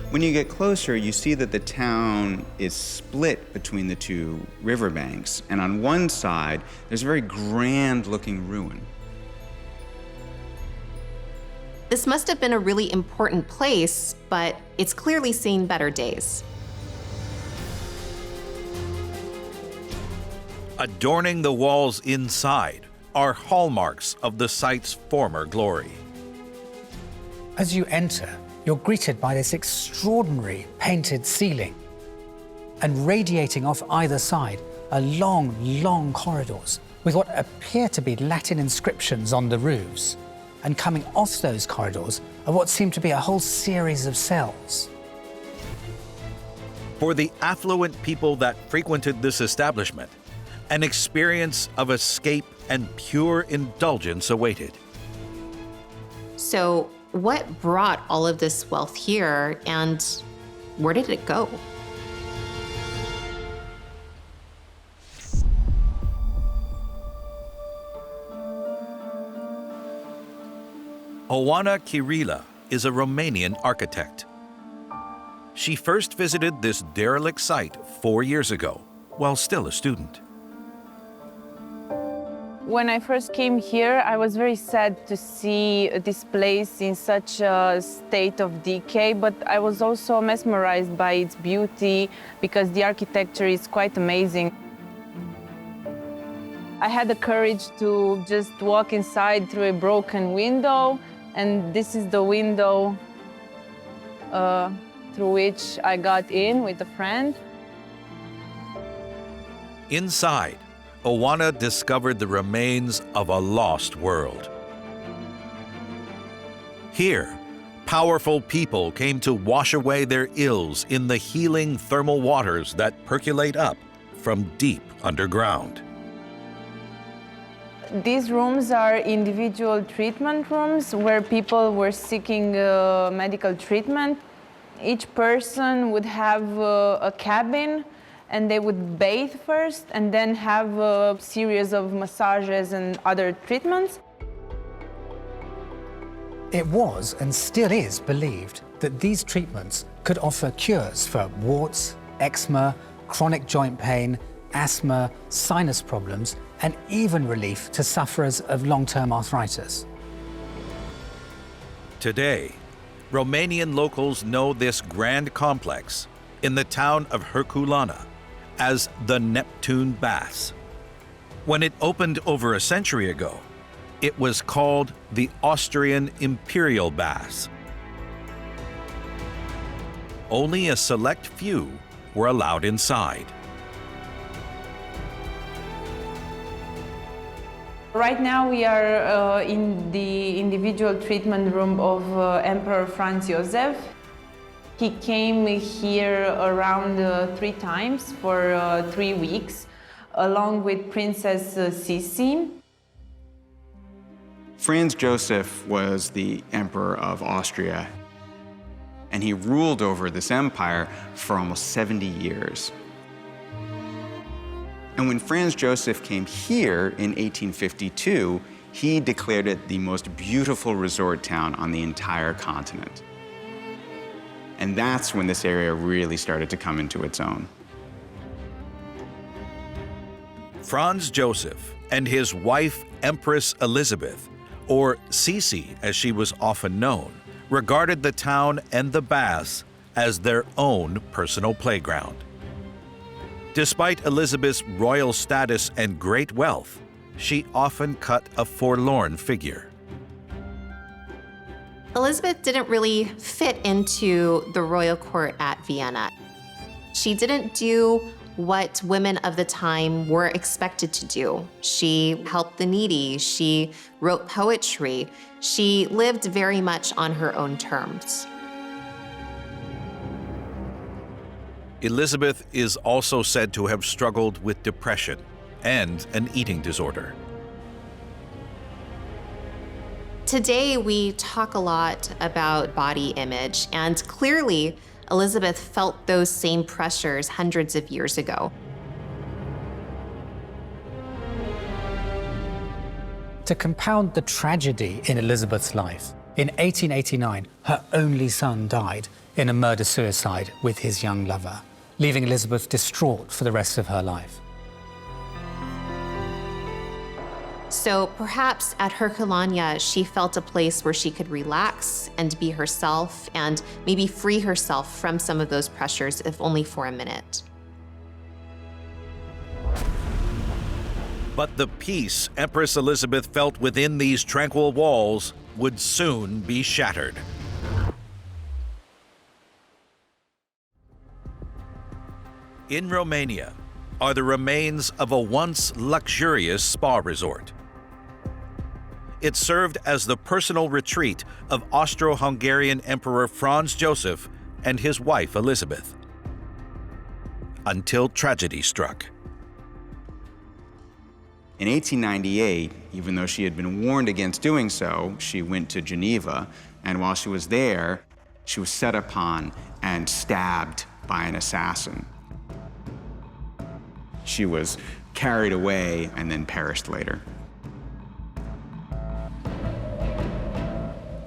When you get closer, you see that the town is split between the two riverbanks, and on one side, there's a very grand-looking ruin. This must have been a really important place, but it's clearly seen better days. Adorning the walls inside are hallmarks of the site's former glory. As you enter, you're greeted by this extraordinary painted ceiling. And radiating off either side are long, long corridors with what appear to be Latin inscriptions on the roofs. And coming off those corridors are what seem to be a whole series of cells. For the affluent people that frequented this establishment, an experience of escape and pure indulgence awaited. So what brought all of this wealth here, and where did it go? Oana Kirila is a Romanian architect. She first visited this derelict site 4 years ago, while still a student. When I first came here, I was very sad to see this place in such a state of decay, but I was also mesmerized by its beauty because the architecture is quite amazing. I had the courage to just walk inside through a broken window, and this is the window through which I got in with a friend. Inside, Oana discovered the remains of a lost world. Here, powerful people came to wash away their ills in the healing thermal waters that percolate up from deep underground. These rooms are individual treatment rooms where people were seeking medical treatment. Each person would have a cabin, and they would bathe first and then have a series of massages and other treatments. It was and still is believed that these treatments could offer cures for warts, eczema, chronic joint pain, asthma, sinus problems, and even relief to sufferers of long-term arthritis. Today, Romanian locals know this grand complex in the town of Herculana as the Neptune Baths. When it opened over a century ago, it was called the Austrian Imperial Baths. Only a select few were allowed inside. Right now we are in the individual treatment room of Emperor Franz Joseph. He came here around 3 times for 3 weeks, along with Princess Sisi. Franz Joseph was the Emperor of Austria, and he ruled over this empire for almost 70 years. And when Franz Joseph came here in 1852, he declared it the most beautiful resort town on the entire continent. And that's when this area really started to come into its own. Franz Joseph and his wife, Empress Elizabeth, or Sisi as she was often known, regarded the town and the baths as their own personal playground. Despite Elizabeth's royal status and great wealth, she often cut a forlorn figure. Elizabeth didn't really fit into the royal court at Vienna. She didn't do what women of the time were expected to do. She helped the needy, she wrote poetry, she lived very much on her own terms. Elizabeth is also said to have struggled with depression and an eating disorder. Today, we talk a lot about body image, and clearly, Elizabeth felt those same pressures hundreds of years ago. To compound the tragedy in Elizabeth's life, in 1889, her only son died in a murder-suicide with his young lover, leaving Elizabeth distraught for the rest of her life. So perhaps at Herculania, she felt a place where she could relax and be herself and maybe free herself from some of those pressures, if only for a minute. But the peace Empress Elizabeth felt within these tranquil walls would soon be shattered. In Romania are the remains of a once luxurious spa resort. It served as the personal retreat of Austro-Hungarian Emperor Franz Joseph and his wife Elizabeth. Until tragedy struck. In 1898, even though she had been warned against doing so, she went to Geneva, and while she was there, she was set upon and stabbed by an assassin. She was carried away and then perished later.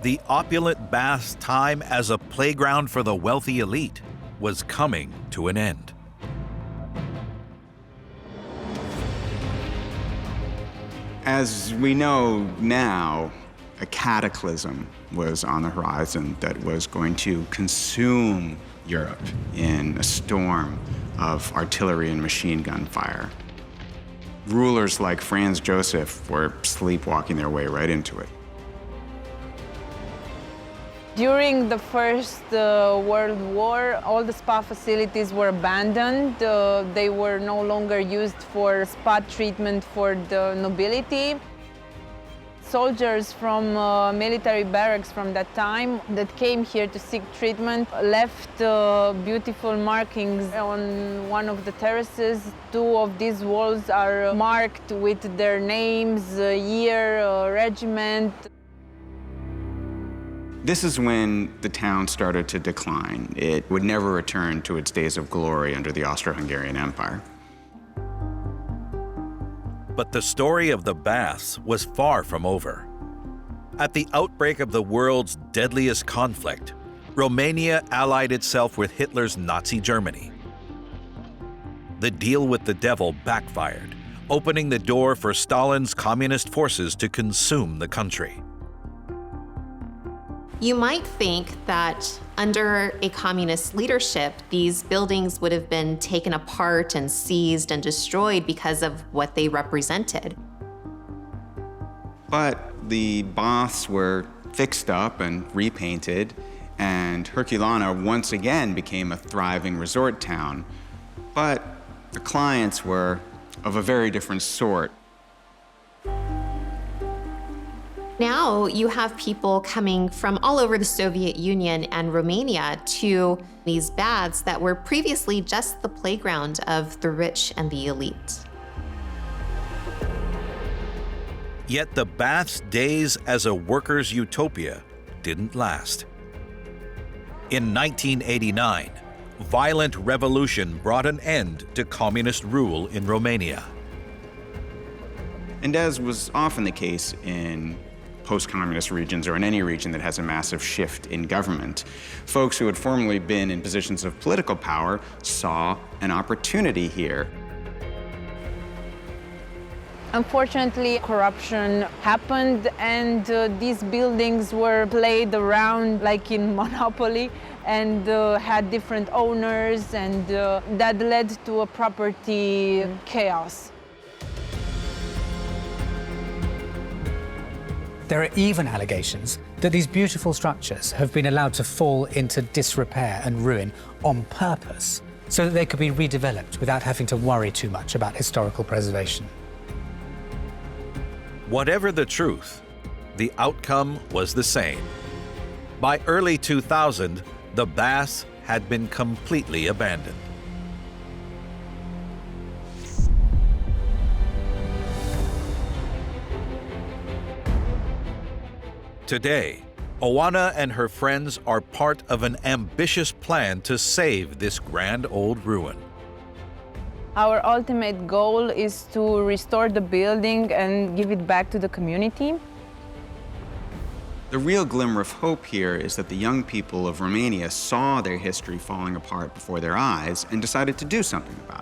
The opulent bath's time as a playground for the wealthy elite was coming to an end. As we know now, a cataclysm was on the horizon that was going to consume Europe in a storm of artillery and machine gun fire. Rulers like Franz Joseph were sleepwalking their way right into it. During the First World War, all the spa facilities were abandoned. They were no longer used for spa treatment for the nobility. Soldiers from military barracks from that time that came here to seek treatment left beautiful markings on one of the terraces. Two of these walls are marked with their names, year, regiment. This is when the town started to decline. It would never return to its days of glory under the Austro-Hungarian Empire. But the story of the baths was far from over. At the outbreak of the world's deadliest conflict, Romania allied itself with Hitler's Nazi Germany. The deal with the devil backfired, opening the door for Stalin's communist forces to consume the country. You might think that under a communist leadership, these buildings would have been taken apart and seized and destroyed because of what they represented. But the baths were fixed up and repainted, and Herculana once again became a thriving resort town. But the clients were of a very different sort. Now you have people coming from all over the Soviet Union and Romania to these baths that were previously just the playground of the rich and the elite. Yet the bath's days as a worker's utopia didn't last. In 1989, violent revolution brought an end to communist rule in Romania. And as was often the case in post-communist regions or in any region that has a massive shift in government, folks who had formerly been in positions of political power saw an opportunity here. Unfortunately, corruption happened, and these buildings were played around like in Monopoly and had different owners, and that led to a property chaos. There are even allegations that these beautiful structures have been allowed to fall into disrepair and ruin on purpose, so that they could be redeveloped without having to worry too much about historical preservation. Whatever the truth, the outcome was the same. By early 2000, the baths had been completely abandoned. Today, Oana and her friends are part of an ambitious plan to save this grand old ruin. Our ultimate goal is to restore the building and give it back to the community. The real glimmer of hope here is that the young people of Romania saw their history falling apart before their eyes and decided to do something about it.